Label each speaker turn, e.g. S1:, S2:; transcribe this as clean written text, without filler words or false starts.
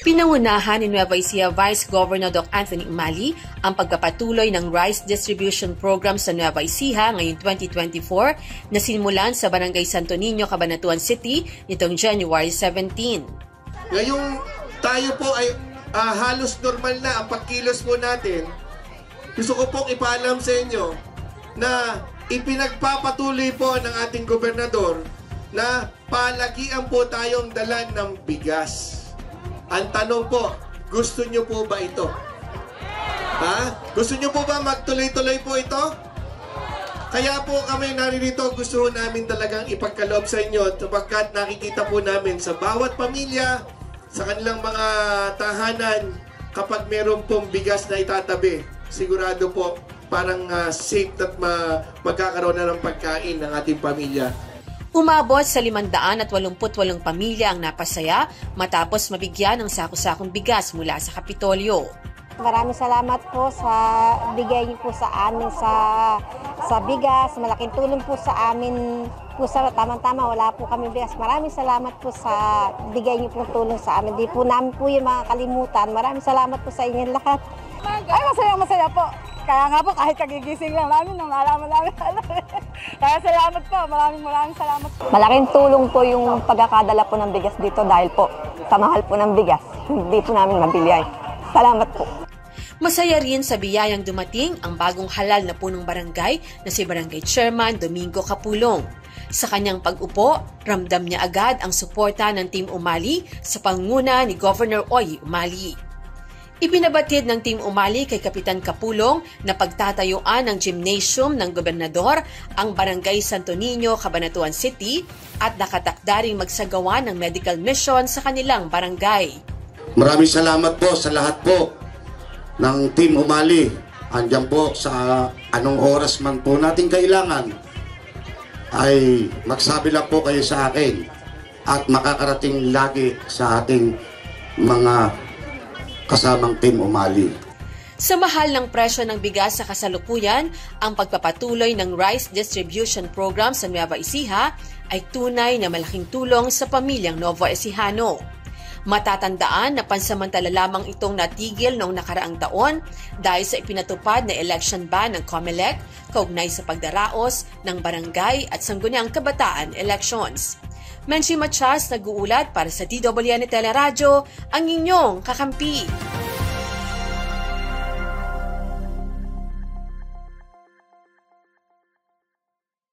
S1: Pinangunahan ni Nueva Ecija Vice Governor Doc Anthony Umali ang pagpapatuloy ng rice distribution program sa Nueva Ecija ngayong 2024 na sinimulan sa Barangay Santo Niño, Cabanatuan City nitong January 17.
S2: Ngayong tayo po ay halos normal na ang pagkilos po natin, gusto ko pong ipaalam sa inyo na ipinagpapatuloy po ng ating gobernador na palagian po tayong dalan ng bigas. Ang tanong po, gusto nyo po ba ito? Ha? Gusto nyo po ba magtuloy-tuloy po ito? Kaya po kami naririto, gusto namin talagang ipagkaloob sa inyo sapagkat nakikita po namin sa bawat pamilya, sa kanilang mga tahanan, kapag meron pong bigas na itatabi, sigurado po parang safe at magkakaroon na ng pagkain ng ating pamilya.
S1: Umabot sa 588 pamilya ang napasaya matapos mabigyan ng sako-sakong bigas mula sa Kapitolyo.
S3: Maraming salamat po sa bigay niyo po sa amin sa bigas. Malaking tulong po sa amin po sa tamang-tama. Wala po kami bigas. Maraming salamat po sa bigay niyo po tulong sa amin. Di po namin po yung makakalimutan. Maraming salamat po sa inyo lahat.
S4: Ay, masaya po. Kaya nga po, kahit kagigising lang namin, nang nalaman namin. Kaya salamat po, maraming salamat po.
S3: Malaking tulong po yung pagkakadala po ng bigas dito dahil po sa mahal po ng bigas, hindi po namin mabili ay. Salamat po.
S1: Masaya rin sa biyayang dumating ang bagong halal na punong barangay na si Barangay Chairman Domingo Capulong. Sa kanyang pag-upo, ramdam niya agad ang suporta ng Team Umali sa pangunguna ni Governor Oy Umali. Ipinabatid ng Team Umali kay Kapitan Capulong na pagtatayuan ng gymnasium ng gobernador ang Barangay Santo Niño, Cabanatuan City at nakatakda ring magsagawa ng medical mission sa kanilang barangay.
S5: Maraming salamat po sa lahat po ng Team Umali. Andiyan po sa anong oras man po natin kailangan ay magsabi lang po kayo sa akin at makakarating lagi sa ating mga kasamang Team Umali.
S1: Sa mahal ng presyo ng bigas sa kasalukuyan, ang pagpapatuloy ng rice distribution program sa Nueva Ecija ay tunay na malaking tulong sa pamilyang Nova Ecijano. Matatandaan na pansamantala lamang itong natigil noong nakaraang taon dahil sa ipinatupad na election ban ng COMELEC kaugnay sa pagdaraos ng barangay at sangguniang kabataan elections. Menchi Matias nag-uulat para sa DWN Teleradyo, ang inyong kakampi.